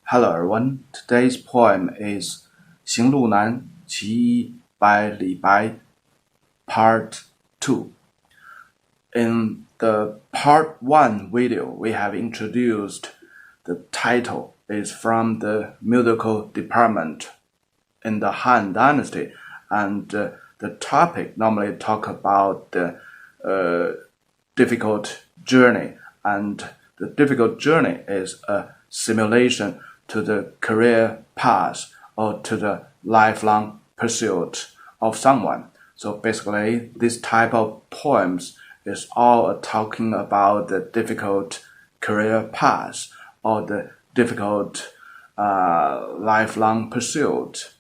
Hello everyone, today's poem is 行路难其一 by Li Bai, Part 2. In the Part 1 video, we have introduced the title is from the musical department in the Han Dynasty, and the topic normally talk about the difficult journey, and the difficult journey is a simulation to the career path or to the lifelong pursuit of someone. So basically, this type of poems is all talking about the difficult career path or the difficult lifelong pursuit.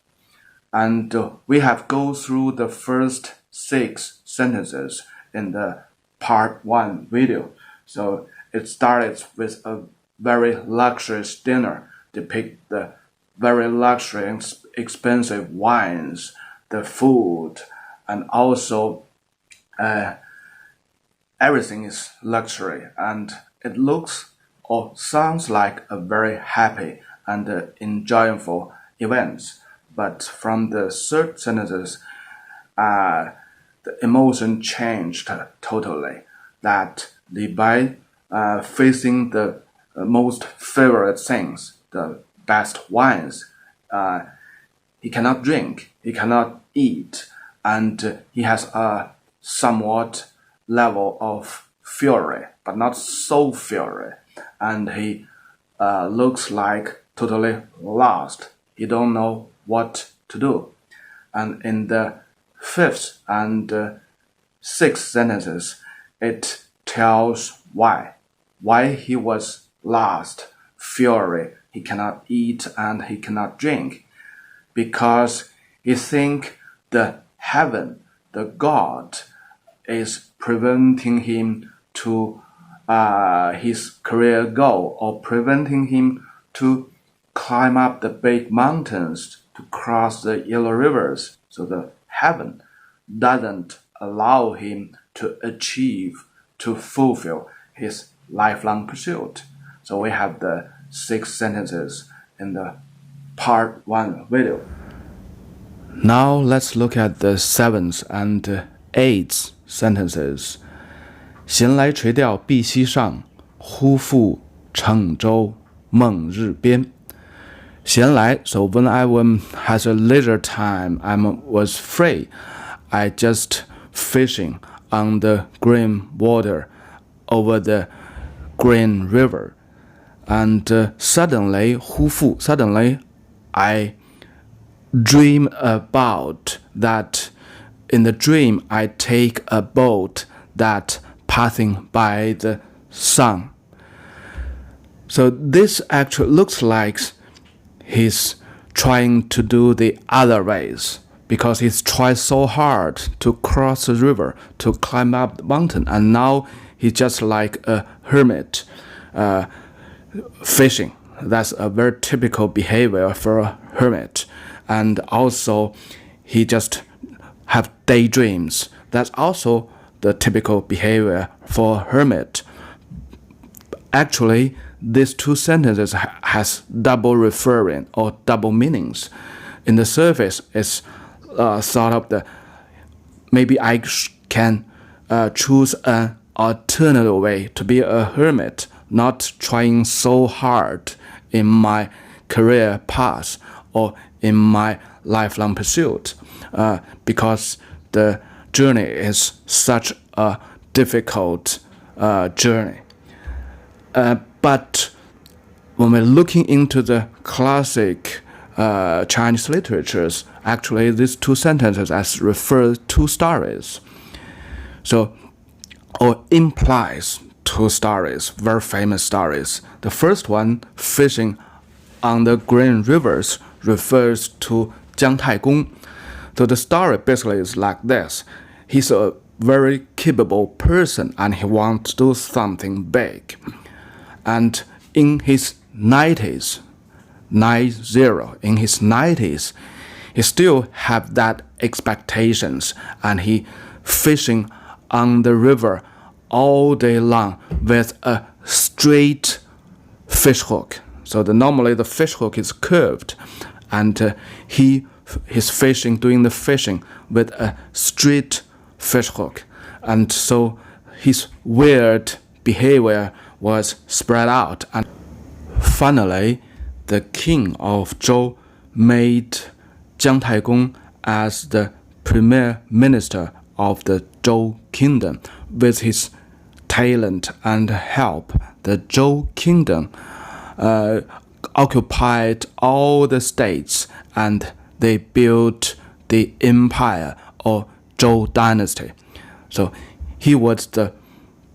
And we have go through the first 6 sentences in the Part 1 video. So it started with a very luxurious dinner, depict the very luxury and expensive wines, the food, and also everything is luxury, and it looks or sounds like a very happy and enjoyable event. But from the third sentences, the emotion changed totally. That Li Bai facing the most favorite things, the best wines, he cannot drink, he cannot eat, and he has a somewhat level of fury, but not so fury, and he looks like totally lost. He don't know what to do. And in the 5th and 6th sentences, it tells why he was lost, fury, he cannot eat and he cannot drink, because he think the heaven, the God, is preventing him to his career goal, or preventing him to climb up the big mountains, to cross the yellow rivers. So the heaven doesn't allow him to achieve, to fulfill his lifelong pursuit. So we have the 6 sentences in the Part 1 video. Now let's look at the 7th and 8th sentences. 闲来垂钓碧溪上，忽复乘舟梦日边。闲来, so when I has a leisure time, I was free, I just fishing on the green water over the green river. And suddenly, 忽复, suddenly I dream about that. In the dream, I take a boat that passing by the sun. So this actually looks like he's trying to do the other ways, because he's tried so hard to cross the river, to climb up the mountain, and now he's just like a hermit fishing. That's a very typical behavior for a hermit. And also he just have daydreams. That's also the typical behavior for a hermit. Actually, these 2 sentences has double referring or double meanings. In the surface, it's sort of the maybe I can choose an alternative way to be a hermit, not trying so hard in my career path or in my lifelong pursuit, because the journey is such a difficult journey. But when we're looking into the classic Chinese literatures, actually these 2 sentences as refer to stories. So, or implies 2 stories, very famous stories. The first one, fishing on the green rivers, refers to Jiang Taigong. So the story basically is like this. He's a very capable person and he wants to do something big. And in his 90s, in his 90s, he still have that expectations, and he fishing on the river all day long with a straight fish hook. So normally the fish hook is curved, and he's doing the fishing with a straight fish hook, and so his weird behavior was spread out. And finally, the king of Zhou made Jiang Taigong as the premier minister of the Zhou kingdom. With his talent and help, the Zhou kingdom occupied all the states, and they built the empire or Zhou dynasty. So he was the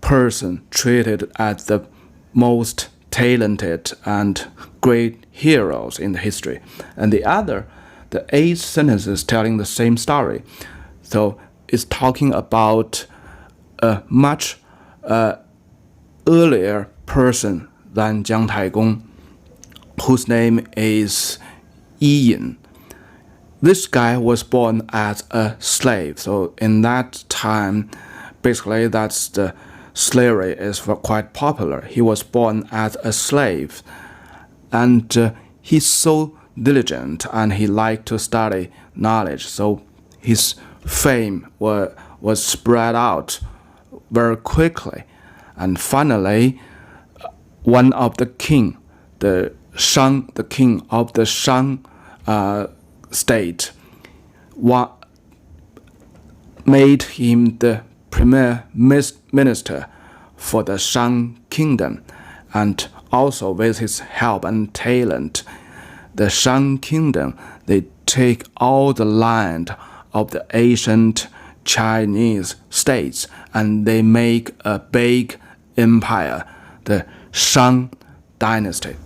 person treated as the most talented and great heroes in the history. And the 8th sentence is telling the same story. So it's talking about a much earlier person than Jiang Taigong, whose name is Yi Yin. This guy was born as a slave. So in that time, basically that's the slavery is quite popular. He was born as a slave, and he's so diligent and he liked to study knowledge. So his fame was spread out very quickly. And finally, one of the king, the king of the Shang state, made him the premier minister for the Shang kingdom. And also with his help and talent, the Shang kingdom, they take all the land of the ancient Chinese states and they make a big empire, the Shang dynasty.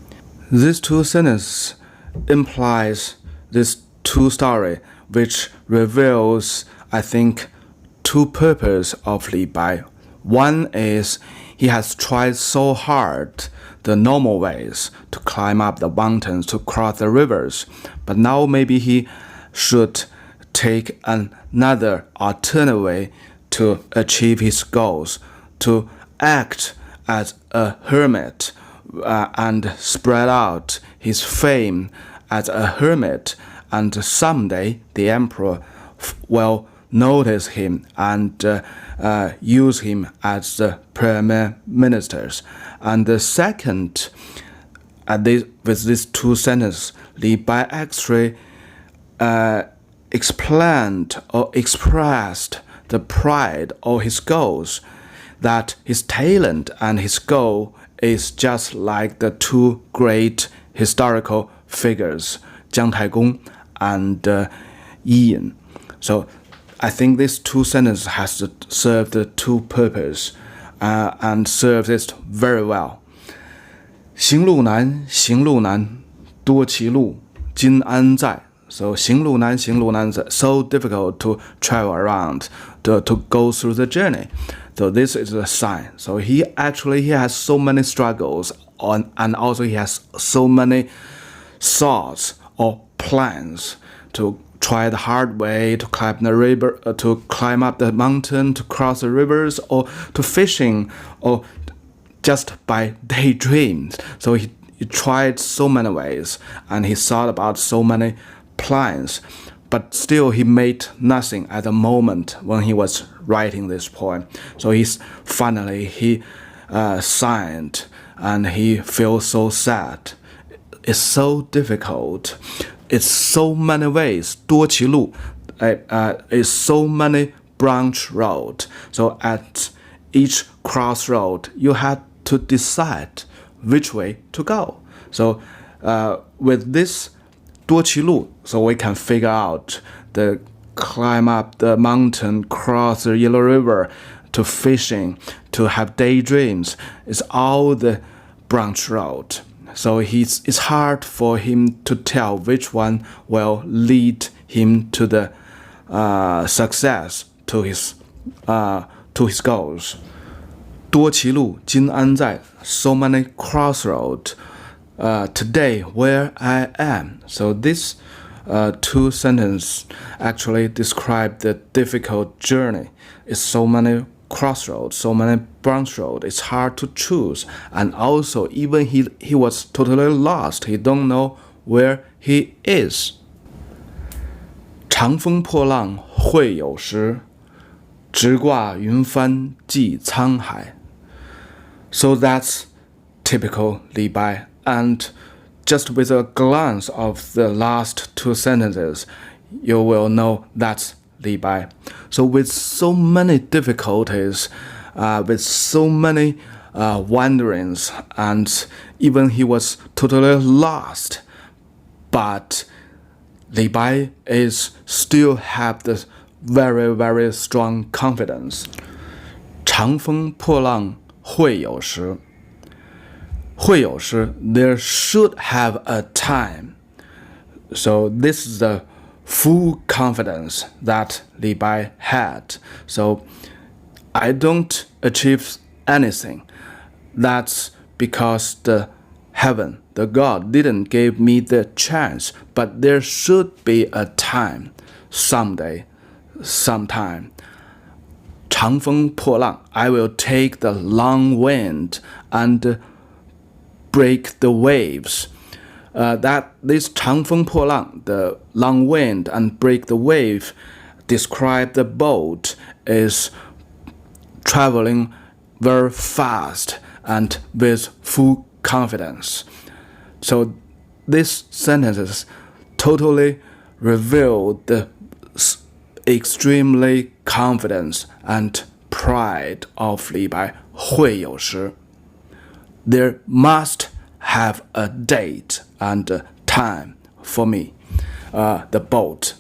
These two sentences implies this two story, which reveals, I think, two purposes of Li Bai. One is he has tried so hard the normal ways to climb up the mountains, to cross the rivers, but now maybe he should take another alternate way to achieve his goals, to act as a hermit and spread out his fame as a hermit, and someday the emperor will notice him and use him as the premier ministers. And the second, with these two sentences, Li Bai actually explained or expressed the pride of his goals, that his talent and his goal is just like the two great historical figures, Jiang Taigong and Yi Yin. So I think these two sentences has to serve the two purposes and serves it very well. 行路难，行路难，多歧路，今安在? So 行路难, so difficult to travel around, to go through the journey. So this is a sign. So he has so many struggles and also he has so many thoughts or plans to try the hard way, to climb the river, to climb up the mountain, to cross the rivers, or to fishing, or just by daydreams. So he tried so many ways and he thought about so many plans, but still he made nothing at the moment when he was writing this poem. So he signed and he feels so sad. It's so difficult. It's so many ways. 多歧路 is so many branch road. So at each crossroad, you had to decide which way to go. So with this 多歧路, so we can figure out the climb up the mountain, cross the Yellow River, to fishing, to have daydreams. It's all the branch road. So it's hard for him to tell which one will lead him to the success, to his goals. 多歧路，今安在? So many crossroads. Today, where I am. So this two sentences actually describe the difficult journey. It's so many crossroads, so many branch roads. It's hard to choose. And also, even he was totally lost. He don't know where he is. 长风破浪会有时，直挂云帆济沧海. So that's typical Li Bai. And just with a glance of the last two sentences, you will know that's Li Bai. So with so many difficulties, with so many wanderings, and even he was totally lost, but Li Bai is still have this very, very strong confidence. 长风破浪会有时，会有时 there should have a time. So this is the full confidence that Li Bai had. So I don't achieve anything. That's because the heaven, the God, didn't give me the chance. But there should be a time, someday, sometime. 长风破浪, I will take the long wind and break the waves. That this 长风破浪, the long wind and break the wave, describe the boat is traveling very fast and with full confidence. So these sentences totally reveal the extremely confidence and pride of Li Bai. 会有时 There must have a date and a time for me. The boat.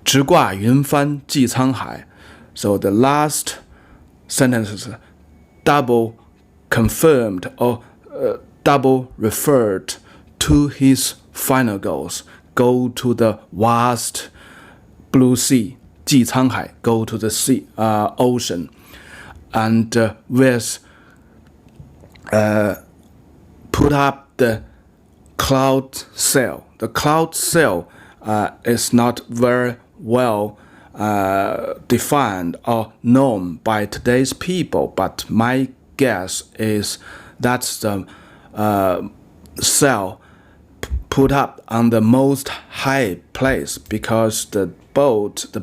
直挂云帆济沧海. So the last sentences double confirmed or double referred to his final goals. Go to the vast blue sea. 济沧海, go to the sea, ocean. And with put up the cloud sail. The cloud sail is not very well defined or known by today's people, but my guess is that's the sail put up on the most high place, because the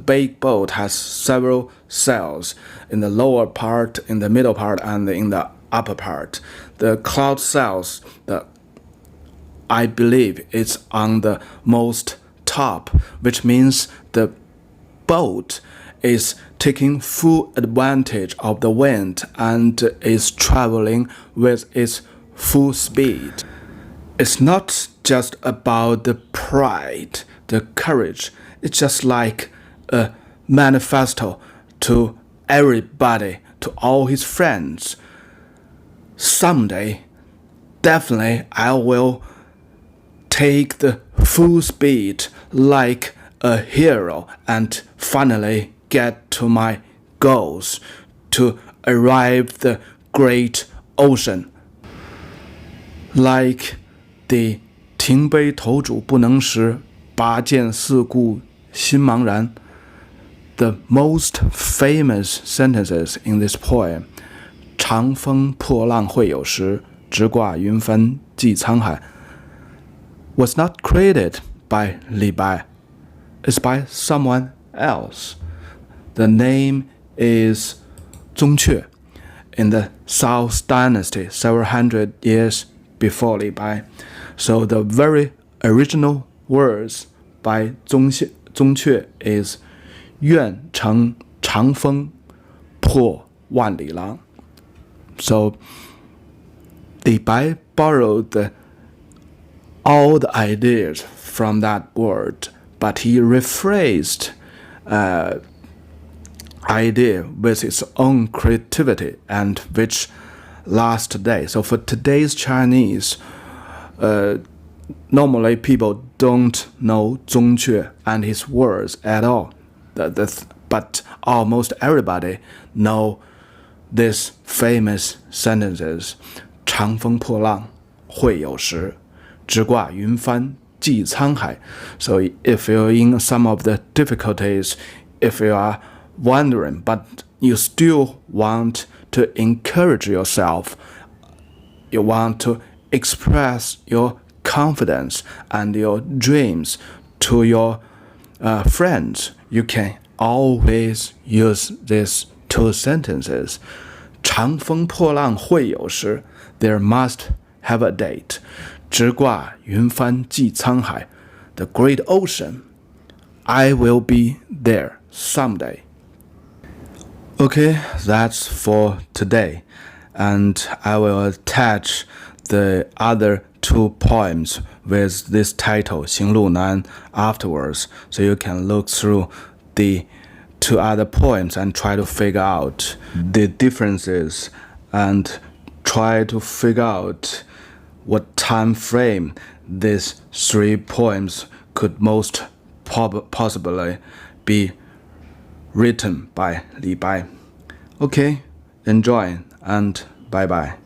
big boat has several sails in the lower part, in the middle part, and in the upper part. The cloud sails, I believe it's on the most top, which means the boat is taking full advantage of the wind and is traveling with its full speed. It's not just about the pride, the courage. It's just like a manifesto to everybody, to all his friends. Someday, definitely I will take the full speed like a hero and finally get to my goals, to arrive the great ocean. Like the 停杯投箸不能食，拔剑四顾心茫然. The most famous sentences in this poem, 长风破浪会有时，直挂云帆济沧海, was not created by Li Bai. It's by someone else. The name is 宗悫. In the South Dynasty, several hundred years before Li Bai. So the very original words by 宗悫 is 愿乘长风破万里浪. So Li Bai borrowed all the ideas from that word, but he rephrased idea with its own creativity, and which lasts today. So for today's Chinese, normally people don't know 宗悫 and his words at all. But almost everybody know these famous sentences. 长风破浪会有时，直挂云帆济沧海. So if you're in some of the difficulties, if you are wondering, but you still want to encourage yourself. You want to express your confidence and your dreams to your friends. You can always use these two sentences. 长风破浪会有时 There must have a date. 直挂云帆济沧海 The great ocean. I will be there someday. Okay, that's for today. And I will attach the other two poems with this title, 行路难 afterwards. So you can look through the two other poems and try to figure out the differences and try to figure out what time frame these three poems could most possibly be written by Li Bai. Okay, enjoy and bye-bye.